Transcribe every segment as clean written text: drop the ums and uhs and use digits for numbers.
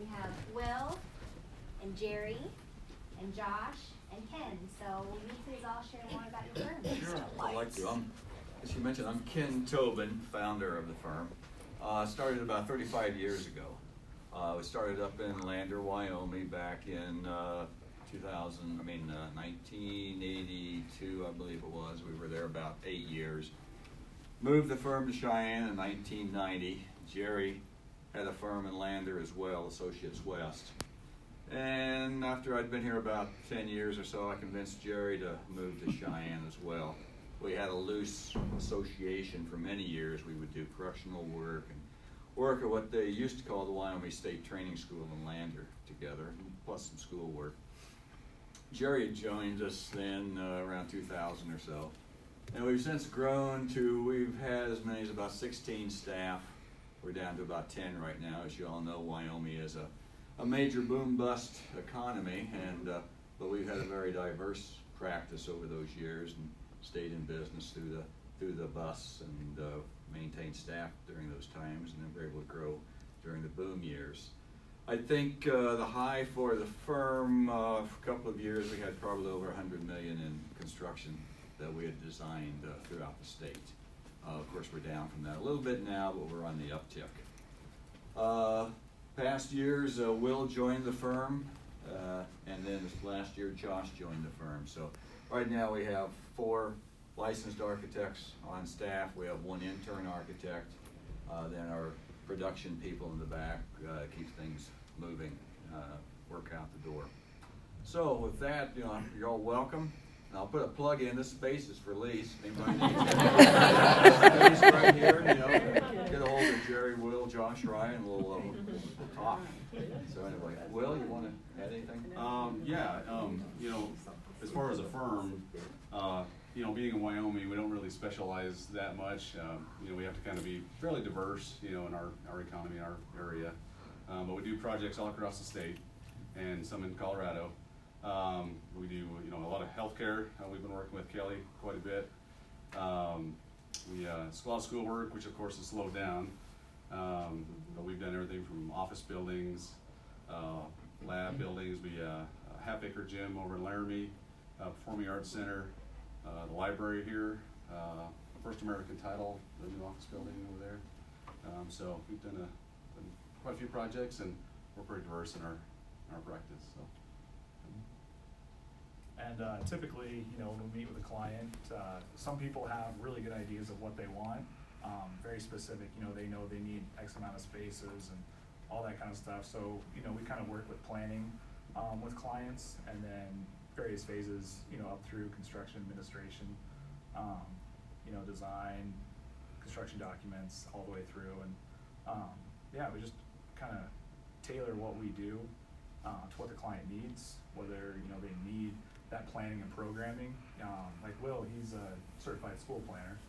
we have Will and Jerry and Josh and Ken. So will you please all share more about your firm? Sure, I'd like to. As you mentioned, I'm Ken Tobin, founder of the firm. Started about 35 years ago. We started up in Lander, Wyoming back in 1982, I believe it was. We were there about 8 years. Moved the firm to Cheyenne in 1990. Jerry had a firm in Lander as well, Associates West. And after I'd been here about 10 years or so, I convinced Jerry to move to Cheyenne as well. We had a loose association for many years. We would do correctional work and work at what they used to call the Wyoming State Training School in Lander together, plus some school work. Jerry had joined us then around 2000 or so. And we've since grown to, we've had as many as about 16 staff. We're down to about 10 right now. As you all know, Wyoming is a major boom-bust economy, and but we've had a very diverse practice over those years and stayed in business through the bust and maintained staff during those times, and then were able to grow during the boom years. I think the high for the firm for a couple of years, we had probably over $100 million in construction that we had designed throughout the state. Of course, we're down from that a little bit now, but we're on the uptick. Past years, Will joined the firm, and then this last year, Josh joined the firm. So right now we have 4 licensed architects on staff. We have 1 intern architect, then our production people in the back keep things moving, work out the door. So with that, you're all welcome. And I'll put a plug in. This space is for lease. Anybody needs it? Space right here. Get a hold of Jerry, Will, Josh, Ryan. We'll talk. So anyway, Will, you want to add anything? As far as a firm, being in Wyoming, we don't really specialize that much. We have to kind of be fairly diverse, in our economy, our area. But we do projects all across the state and some in Colorado. We do, a lot of healthcare. We've been working with Kelly quite a bit. We a lot of school work, which of course is slowed down. But we've done everything from office buildings, lab buildings. We a half-acre gym over in Laramie, Performing Arts Center, the library here, First American Title, the new office building over there. So we've done quite a few projects, and we're pretty diverse in our practice. So. And typically, when we meet with a client, some people have really good ideas of what they want, very specific. They know they need X amount of spaces and all that kind of stuff. So, we kind of work with planning with clients, and then various phases, up through construction administration, design, construction documents, all the way through. And we just kind of tailor what we do to what the client needs, whether, they need that planning and programming. Like Will, he's a certified school planner.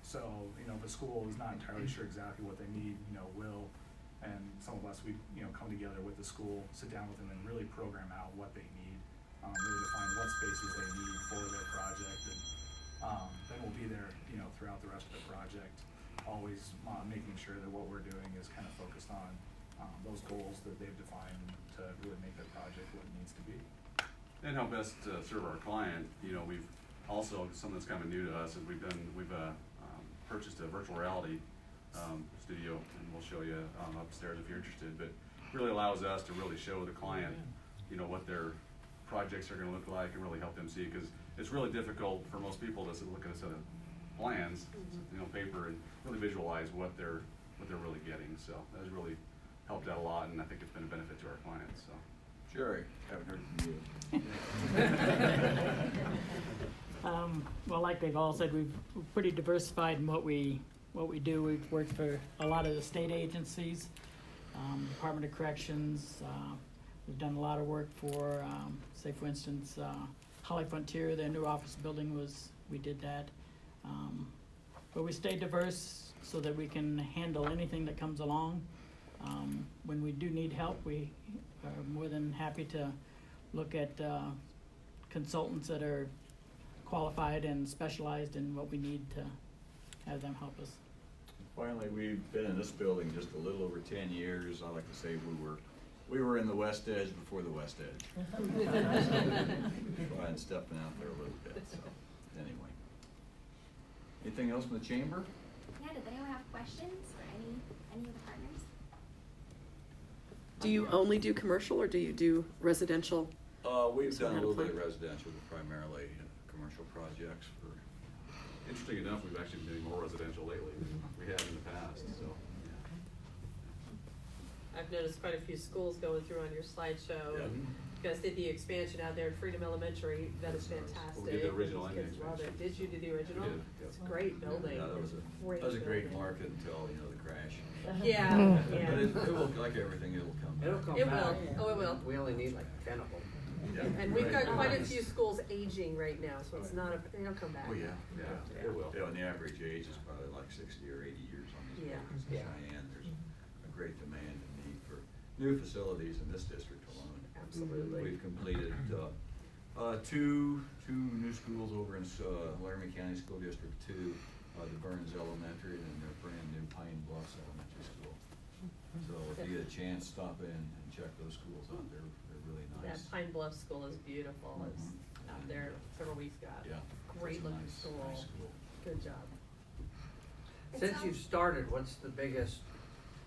So, the school is not entirely sure exactly what they need. Will and some of us, we, come together with the school, sit down with them and really program out what they need, really define what spaces they need for their project. And then we'll be there, throughout the rest of the project, always making sure that what we're doing is kind of focused on those goals that they've defined to really make their project what it needs to be. And how best to serve our client. We've also, something that's kind of new to us is we've purchased a virtual reality studio, and we'll show you upstairs if you're interested. But really allows us to really show the client, what their projects are going to look like, and really help them see, because it's really difficult for most people to look at a set of plans, paper, and really visualize what they're really getting. So that has really helped out a lot, and I think it's been a benefit to our clients. So. Jerry, haven't heard from you. Well, like they've all said, we're pretty diversified in what we do. We've worked for a lot of the state agencies, Department of Corrections. We've done a lot of work for, say for instance, Holly Frontier. Their new office building we did that. But we stay diverse so that we can handle anything that comes along. When we do need help, we are more than happy to look at consultants that are qualified and specialized in what we need to have them help us. Finally, we've been in this building just a little over 10 years. I like to say we were We were in the West Edge before the West Edge. And stepping out there a little bit, so, anyway. Anything else from the chamber? Yeah, does anyone have questions for any of the partners? Do you only do commercial or do you do residential? We've So done a how to little bit of plan? residential, but primarily commercial projects for. Interesting enough, we've actually been doing more residential lately than we have in the past, so. I've noticed quite a few schools going through on your slideshow. Yeah. You guys did the expansion out there at Freedom Elementary. That is fantastic. We did the original and the Kids love it. expansion. Did you do the original? We did, yep. It's a great building. Yeah, that was a great building. market until, the crash. Yeah, But yeah. it will, like everything, it'll come back. It'll come It back. will. Oh, it will. We only need like 10 of them. Yeah. And we've got Right. quite a few schools aging right now, so it's not they'll come back. Oh, yeah. Yeah, it will. Yeah, and the average age is probably like 60 or 80 years on these Yeah. buildings in Yeah. Cheyenne. There's a great demand and need for new facilities in this district alone. Absolutely. We've completed two new schools over in Laramie County School District 2, the Burns Elementary and their brand new Pine Bluffs Elementary School. So if you get a chance, stop in and check those schools out. They're really That nice. Pine Bluff school is beautiful. It's out there several weeks ago. Yeah. Great it's a looking nice school. school. Good job. Since you've started, what's the biggest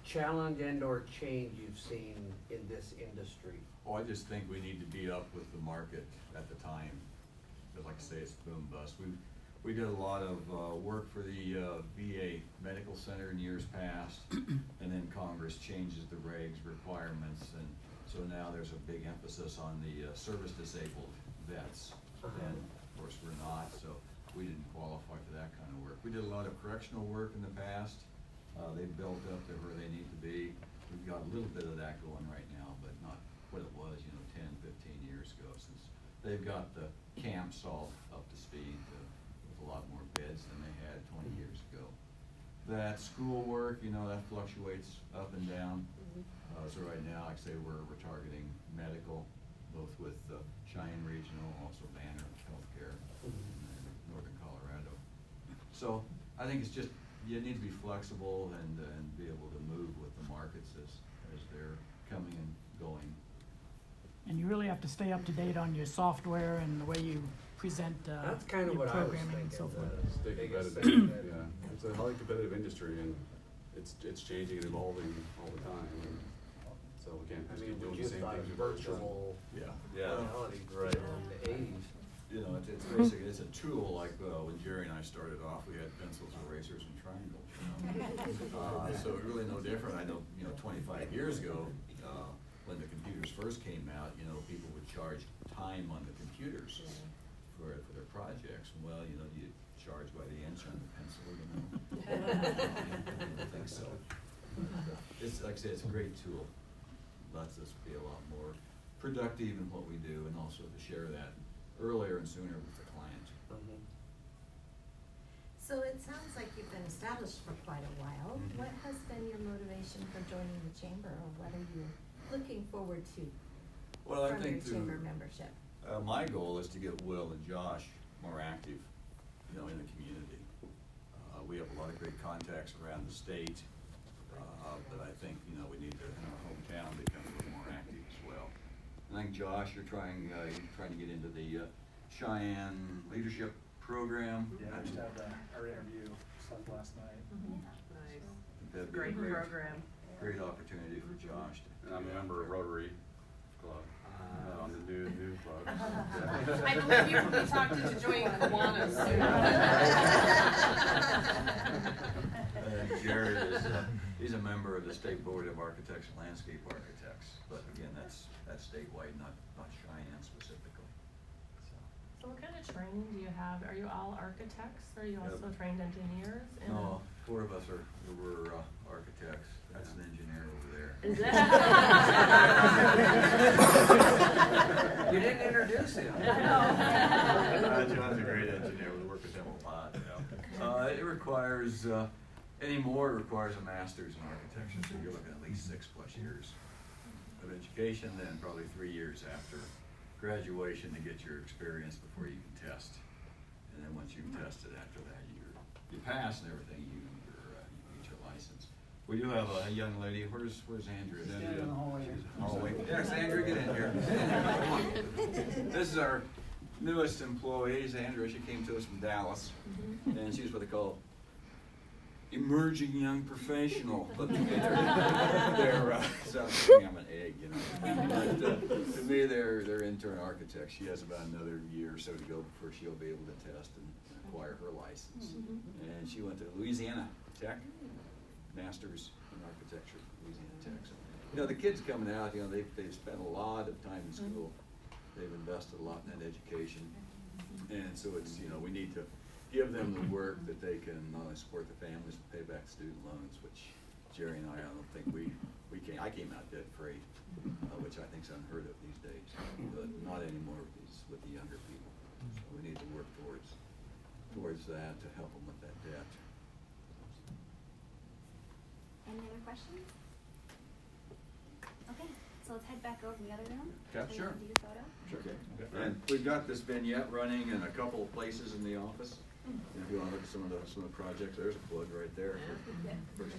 challenge and or change you've seen in this industry? Oh, I just think we need to be up with the market at the time. But like I say, it's boom bust. We did a lot of work for the VA Medical Center in years past, and then Congress changes the regs requirements, and so now there's a big emphasis on the service disabled vets. And of course, we're not, so we didn't qualify for that kind of work. We did a lot of correctional work in the past. They've built up to where they need to be. We've got a little bit of that going right now, but not what it was, 10, 15 years ago, since they've got the camps all up to speed with a lot more beds than they had 20 years ago. That school work, that fluctuates up and down. So right now, like I say, we're targeting medical, both with Cheyenne Regional, also Banner Healthcare in Northern Colorado. So I think it's just, you need to be flexible and be able to move with the markets as they're coming and going. And you really have to stay up to date on your software and the way you present That's kind of your what I was programming and so thinking. forth. Stay biggest competitive. thing. Yeah, it's a highly competitive industry, and it's changing and evolving all the time. And so we can't I just mean, keep doing would the you same thought things we've always done. virtual Yeah. reality Right. from the 80s? It's basically, it's a tool like when Jerry and I started off, we had pencils, erasers, and triangles. So really no different. I know, 25 years ago, when the computers first came out, people would charge time on the computers for their projects. Well, do you charge by the inch on the pencil, I don't think so. It's, like I say, it's a great tool. Lets us be a lot more productive in what we do, and also to share that earlier and sooner with the client. So it sounds like you've been established for quite a while. Mhm. What has been your motivation for joining the chamber, or what are you looking forward to Well, I from your think chamber membership? my goal is to get Will and Josh more active, in the community. We have a lot of great contacts around the state, but I think, we need to, in our hometown, become a little more active as well. I think Josh, you're trying to get into the Cheyenne leadership program. Yeah, I just had our interview stuff last night. Nice. That'd be a Great program. Great opportunity for Josh to. And I'm a member of Rotary Club, on the new club. I believe you will be talking to join Kiwanis soon. And Jerry is, he's a member of the State Board of Architects and Landscape Architects, but again, that's statewide, not Cheyenne specifically. So what kind of training do you have? Are you all architects? Are you also Yep. trained engineers? No, 4 of us were architects. That's an engineer over there. Is that? You didn't introduce him. John's a great engineer. We work with him a lot. It requires, anymore, it requires a master's in architecture, so you're looking at least 6+ years of education, then probably 3 years after graduation to get your experience before you can test. And then once you've tested after that, you pass and everything, you get your license. We do have a young lady. Where's Andrea? She's down in the hallway here. Hallway. Yes, Andrea, get in here. Come on. This is our newest employee, Andrea. She came to us from Dallas, and she's what they call emerging young professional. But to me, they're sounds like I'm an egg, you know. But to me, they're intern architects. She has about another year or so to go before she'll be able to test and acquire her license. And she went to Louisiana Tech, Masters in Architecture, Louisiana Tech. So, you know, the kids coming out, you know, they've spent a lot of time in school. They've invested a lot in that education. And so it's, you know, we need to give them the work that they can not only support the families, but pay back student loans, which Jerry and I don't think we can. I came out debt free, which I think is unheard of these days, but not anymore with the younger people. So we need to work towards that to help them with that debt. Any other questions? Okay, so let's head back over to the other room. Okay, so you sure. can do your photo. Sure. Okay. And we've got this vignette running in a couple of places in the office. If you want to look at some of the projects, there's a plug right there for First